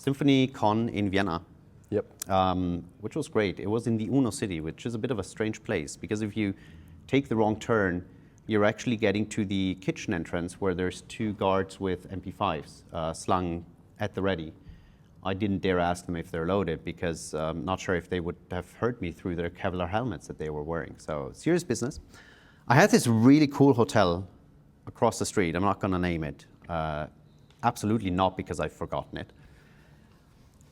Symphony Con in Vienna. Yep. Which was great. It was in the Uno city, which is a bit of a strange place because if you take the wrong turn, you're actually getting to the kitchen entrance where there's 2 guards with MP5s slung at the ready. I didn't dare ask them if they're loaded because I'm not sure if they would have heard me through their Kevlar helmets that they were wearing. So serious business. I had this really cool hotel across the street. I'm not going to name it. Absolutely not because I've forgotten it.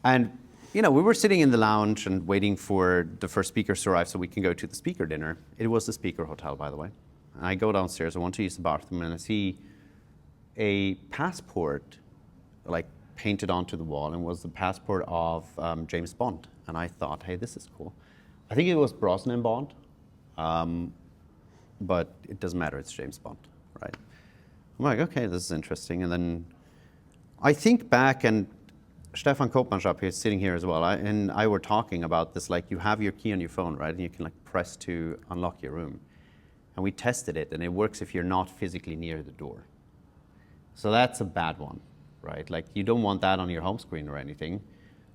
And we were sitting in the lounge and waiting for the first speakers to arrive so we can go to the speaker dinner. It was the speaker hotel, by the way. And I go downstairs, I want to use the bathroom, and I see a passport painted onto the wall, and was the passport of James Bond. And I thought, hey, this is cool. I think it was Brosnan Bond, but it doesn't matter, it's James Bond, right? I'm like, okay, this is interesting. And then I think back, and Stefan Koopmanschap is sitting here as well, and I were talking about this, you have your key on your phone, right? And you can press to unlock your room. And we tested it, and it works if you're not physically near the door. So that's a bad one, right? You don't want that on your home screen or anything,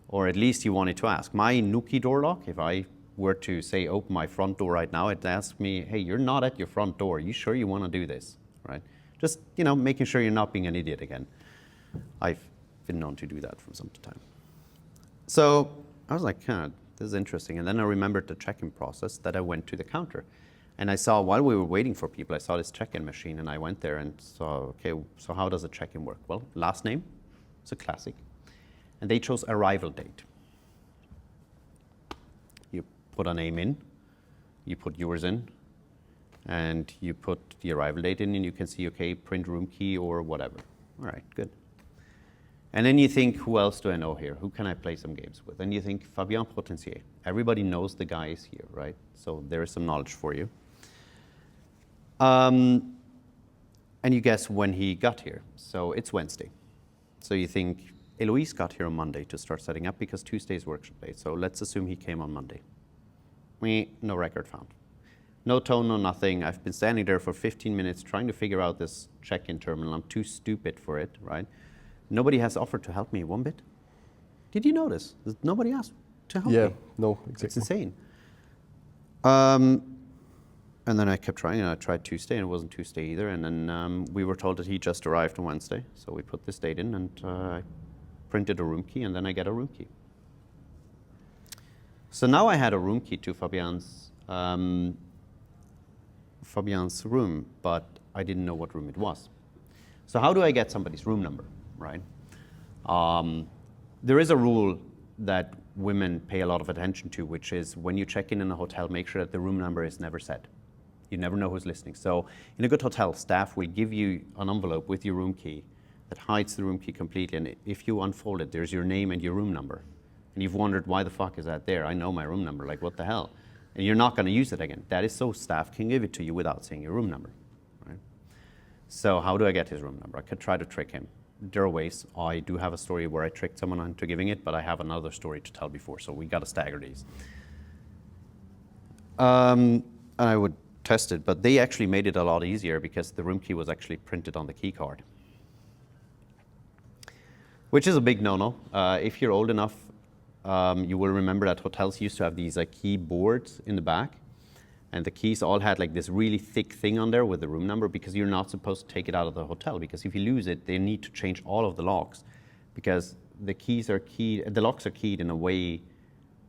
or at least you want it to ask. My Nuki door lock, if I were to say open my front door right now, it asks me, hey, you're not at your front door. Are you sure you want to do this, right? Just, making sure you're not being an idiot again. I've been known to do that from time to time. So I was like, this is interesting. And then I remembered the check-in process that I went to the counter. And I saw, while we were waiting for people, I saw this check-in machine, and I went there and saw, okay, so how does a check-in work? Well, last name, it's a classic. And they chose arrival date. You put a name in, you put yours in, and you put the arrival date in, and you can see, okay, print room key or whatever. All right, good. And then you think, who else do I know here? Who can I play some games with? And you think, Fabien Potencier. Everybody knows the guys here, right? So there is some knowledge for you. And you guess when he got here. So it's Wednesday. So you think, Eloise got here on Monday to start setting up because Tuesday's workshop day. So let's assume he came on Monday. No record found. No tone, no nothing. I've been standing there for 15 minutes trying to figure out this check-in terminal. I'm too stupid for it, right? Nobody has offered to help me one bit. Did you notice? Nobody asked to help me. Yeah, no, exactly. It's insane. And then I kept trying, and I tried Tuesday, and it wasn't Tuesday either. And then we were told that he just arrived on Wednesday. So we put this date in, and I printed a room key, and then I get a room key. So now I had a room key to Fabian's room, but I didn't know what room it was. So how do I get somebody's room number, right? There is a rule that women pay a lot of attention to, which is when you check in a hotel, make sure that the room number is never said. You never know who's listening. So in a good hotel, staff will give you an envelope with your room key that hides the room key completely. And if you unfold it, there's your name and your room number. And you've wondered, why the fuck is that there? I know my room number, what the hell? And you're not going to use it again. That is so staff can give it to you without saying your room number, right? So how do I get his room number? I could try to trick him. There are ways. I do have a story where I tricked someone into giving it, but I have another story to tell before, so we got to stagger these. And I would test it, but they actually made it a lot easier because the room key was actually printed on the key card, which is a big no-no. If you're old enough, you will remember that hotels used to have these keyboards in the back, and the keys all had this really thick thing on there with the room number because you're not supposed to take it out of the hotel, because if you lose it, they need to change all of the locks because the locks are keyed in a way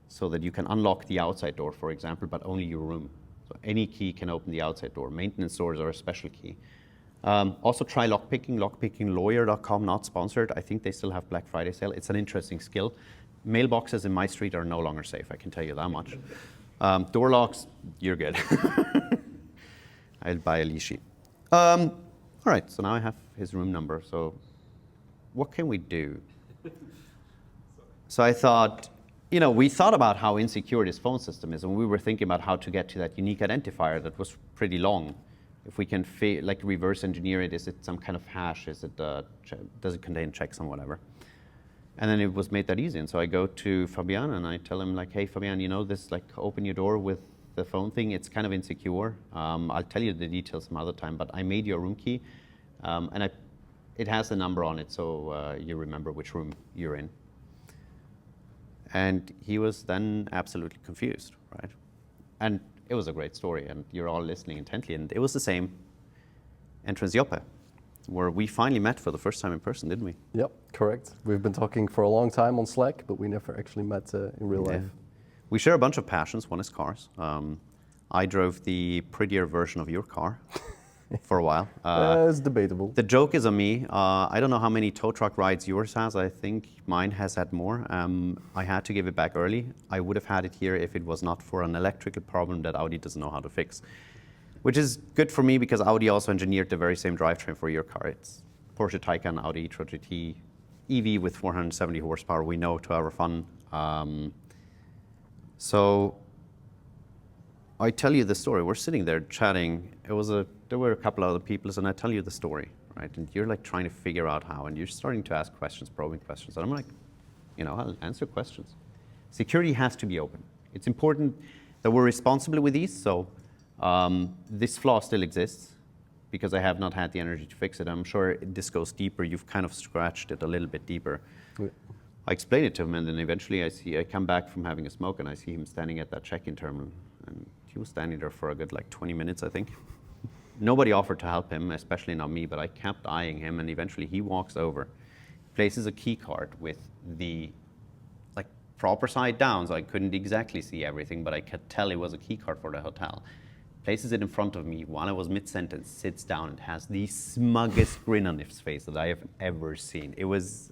so that you can unlock the outside door, for example, but only your room. So any key can open the outside door. Maintenance doors are a special key. Also try lockpicking, lockpickinglawyer.com, not sponsored. I think they still have Black Friday sale. It's an interesting skill. Mailboxes in my street are no longer safe, I can tell you that much. Door locks, you're good. I'll buy a Leafy. All right, so now I have his room number. So what can we do? So I thought, we thought about how insecure this phone system is, and we were thinking about how to get to that unique identifier that was pretty long. If we can reverse engineer it, is it some kind of hash? Is it does it contain checksum, whatever? And then it was made that easy. And so I go to Fabian and I tell him hey, Fabian, this open your door with the phone thing, it's kind of insecure. I'll tell you the details some other time, but I made your room key, and it has a number on it, so you remember which room you're in. And he was then absolutely confused, right? And it was a great story, and you're all listening intently. And it was the same entrance Joppe, where we finally met for the first time in person, didn't we? Yep, correct. We've been talking for a long time on Slack, but we never actually met in real life. We share a bunch of passions. One is cars. I drove the prettier version of your car for a while. It's debatable. The joke is on me. I don't know how many tow truck rides yours has. I think mine has had more. I had to give it back early. I would have had it here if it was not for an electrical problem that Audi doesn't know how to fix. Which is good for me because Audi also engineered the very same drivetrain for your car. It's Porsche Taycan, Audi e-tron GT, EV with 470 horsepower. We know to our fun. So I tell you the story. We're sitting there chatting. There were a couple other people, and I tell you the story, right? And you're like trying to figure out how, and you're starting to ask questions, probing questions. And I'm like, I'll answer questions. Security has to be open. It's important that we're responsible with these. So this flaw still exists because I have not had the energy to fix it. I'm sure this goes deeper. You've kind of scratched it a little bit deeper. Yeah. I explain it to him, and then eventually I come back from having a smoke, and I see him standing at that check-in terminal, and he was standing there for a good 20 minutes, I think. Nobody offered to help him, especially not me, but I kept eyeing him, and eventually he walks over, places a key card with the proper side down, so I couldn't exactly see everything, but I could tell it was a key card for the hotel. Places it in front of me while I was mid-sentence, sits down, and has the smuggest grin on his face that I have ever seen. It was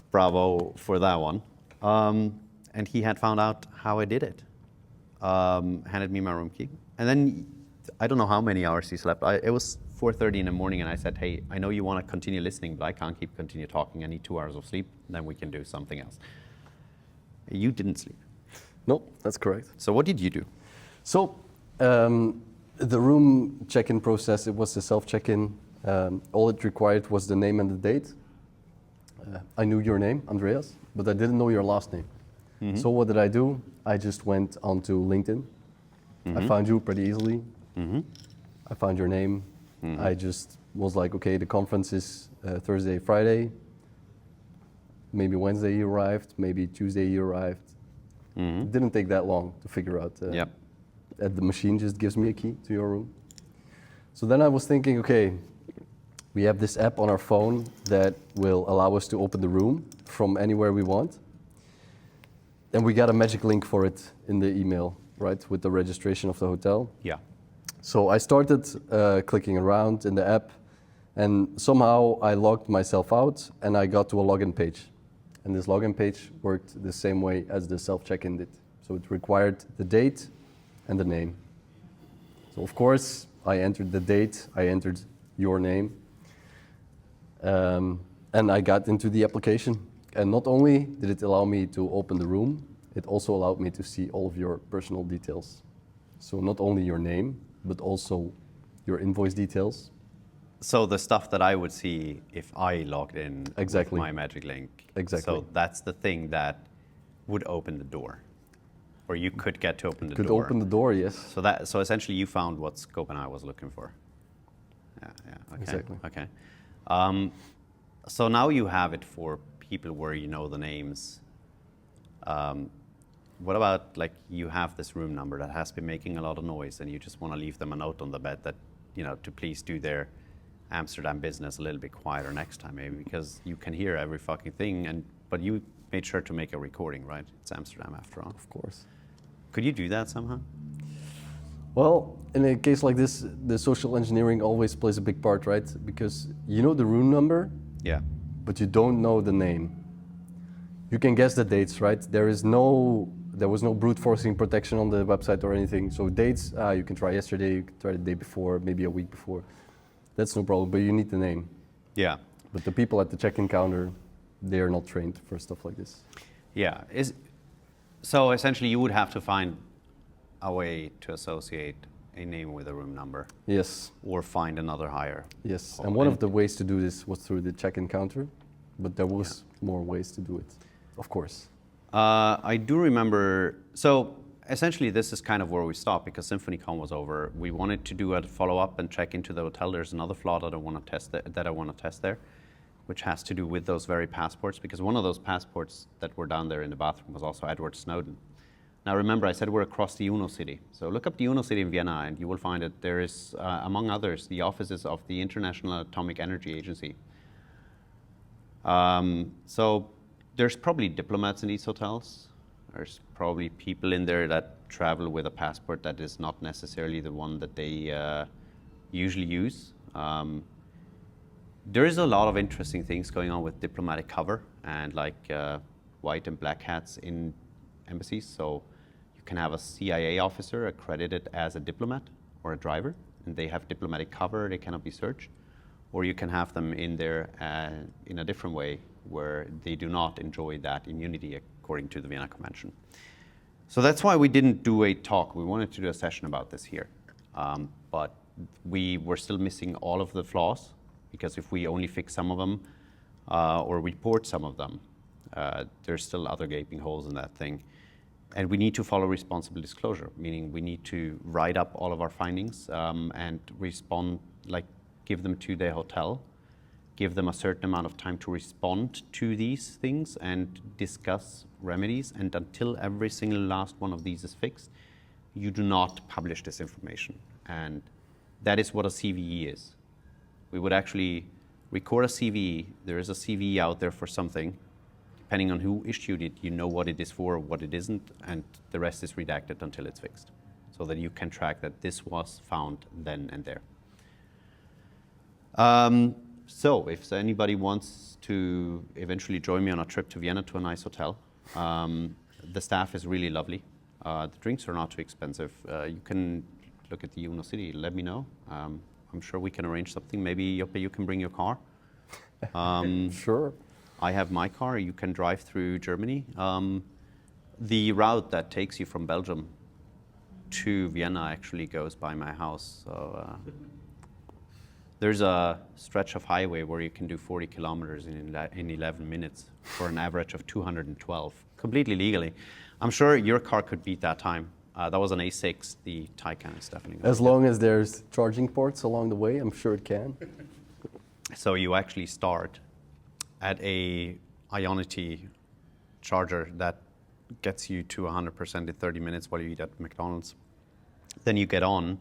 bravo for that one. And he had found out how I did it. Handed me my room key. And then I don't know how many hours he slept. It was 4:30 in the morning, and I said, hey, I know you want to continue listening, but I can't continue talking. I need 2 hours of sleep, then we can do something else. You didn't sleep. No, that's correct. So what did you do? So the room check-in process, it was a self-check-in. All it required was the name and the date. I knew your name, Andreas, but I didn't know your last name. Mm-hmm. So what did I do? I just went onto LinkedIn. Mm-hmm. I found you pretty easily. Mm-hmm. I found your name. Mm-hmm. I just was like, okay, the conference is Thursday, Friday. Maybe Wednesday you arrived, maybe Tuesday you arrived. Mm-hmm. It didn't take that long to figure out yep. that the machine just gives me a key to your room. So then I was thinking, okay, we have this app on our phone that will allow us to open the room from anywhere we want. And we got a magic link for it in the email, right, with the registration of the hotel. Yeah. So I started clicking around in the app, and somehow I logged myself out, and I got to a login page. And this login page worked the same way as the self-check-in did. So it required the date and the name. So of course, I entered the date, I entered your name, and I got into the application. And not only did it allow me to open the room, it also allowed me to see all of your personal details. So not only your name, but also your invoice details. So the stuff that I would see if I logged in exactly. with my magic link. Exactly. So that's the thing that would open the door, or you could get to open the door. Could open the door, yes. So essentially you found what Scope and I was looking for. Yeah, okay. Exactly. Okay. So now you have it for people where you know the names. What about you have this room number that has been making a lot of noise, and you just want to leave them a note on the bed that, to please do their Amsterdam business a little bit quieter next time, maybe, because you can hear every fucking thing, but you made sure to make a recording, right? It's Amsterdam after all. Of course. Could you do that somehow? Well, in a case like this, the social engineering always plays a big part, right? Because you know the room number, yeah, but you don't know the name. You can guess the dates, right? There was no brute forcing protection on the website or anything. So dates, you can try yesterday, you can try the day before, maybe a week before. That's no problem, but you need the name. Yeah. But the people at the check-in counter, they are not trained for stuff like this. Yeah. So essentially you would have to find a way to associate a name with a room number. Yes. Or find another hire. Yes, and one of the ways to do this was through the check-in counter, but there was more ways to do it, of course. I do remember, so essentially this is kind of where we stopped because SymphonyCon was over. We wanted to do a follow-up and check into the hotel. There's another flaw that I want to test there. which has to do with those very passports, because one of those passports that were down there in the bathroom was also Edward Snowden. Now remember, I said we're across the UNO city. So look up the UNO city in Vienna and you will find that there is, among others, the offices of the International Atomic Energy Agency. So there's probably diplomats in these hotels. There's probably people in there that travel with a passport that is not necessarily the one that they usually use. There is a lot of interesting things going on with diplomatic cover and like white and black hats in embassies. So you can have a CIA officer accredited as a diplomat or a driver, and they have diplomatic cover, they cannot be searched. Or you can have them in there in a different way where they do not enjoy that immunity according to the Vienna Convention. So that's why we didn't do a talk. We wanted to do a session about this here. But we were still missing all of the flaws, because if we only fix some of them or report some of them, there's still other gaping holes in that thing. And we need to follow responsible disclosure, meaning we need to write up all of our findings and respond, like give them to the hotel, give them a certain amount of time to respond to these things and discuss remedies. And until every single last one of these is fixed, you do not publish this information. And that is what a CVE is. We would actually record a CVE. There is a CVE out there for something. Depending on who issued it, you know what it is for, what it isn't, and the rest is redacted until it's fixed, so that you can track that this was found then and there. So if anybody wants to eventually join me on a trip to Vienna to a nice hotel, the staff is really lovely. The drinks are not too expensive. You can look at the UNO city, let me know. I'm sure we can arrange something. Maybe, Joppe, you can bring your car. Sure. I have my car. You can drive through Germany. The route that takes you from Belgium to Vienna actually goes by my house. So there's a stretch of highway where you can do 40 kilometers in 11 minutes for an average of 212, completely legally. I'm sure your car could beat that time. That was an A6. The Taycan is definitely As long as there's charging ports along the way, I'm sure it can. So you actually start at a Ionity charger that gets you to 100% in 30 minutes while you eat at McDonald's. Then you get on,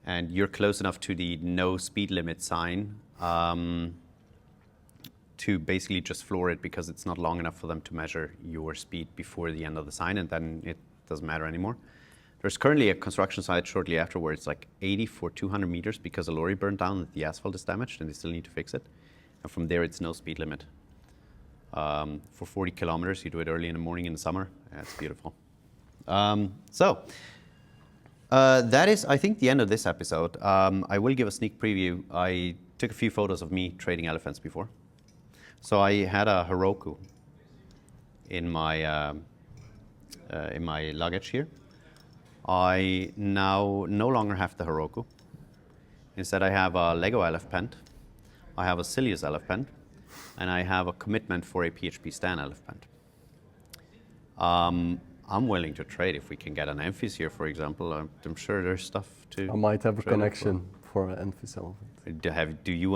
and you're close enough to the no speed limit sign to basically just floor it, because it's not long enough for them to measure your speed before the end of the sign, and then it doesn't matter anymore. There's currently a construction site shortly afterwards, like 80 for 200 meters, because a lorry burned down and the asphalt is damaged and they still need to fix it. And from there, it's no speed limit. For 40 kilometers, you do it early in the morning in the summer. It's beautiful. That is, I think, the end of this episode. I will give a sneak preview. I took a few photos of me trading elephants before. So I had a Heroku in my luggage here. I now no longer have the Heroku. Instead, I have a Lego elephant. I have a Silius elephant, and I have a commitment for a PHP Stan elephant. I'm willing to trade if we can get an Emphys here, for example. I'm sure there's stuff to. I might have a connection for an Emphys elephant. Do you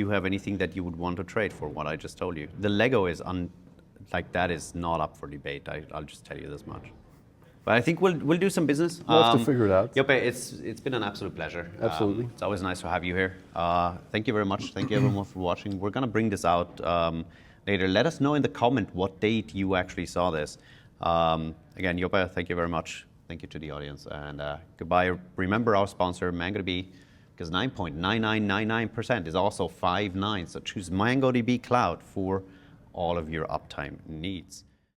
have anything that you would want to trade for what I just told you? The Lego is that is not up for debate. I'll just tell you this much. But I think we'll do some business. We'll have to figure it out. Joppe, it's been an absolute pleasure. Absolutely. It's always nice to have you here. Thank you very much. Thank you everyone for watching. We're gonna bring this out later. Let us know in the comment what date you actually saw this. Again, Joppe, thank you very much. Thank you to the audience, and goodbye. Remember our sponsor, MongoDB, because 9.9999% is also 5.9. So choose MongoDB Cloud for all of your uptime needs.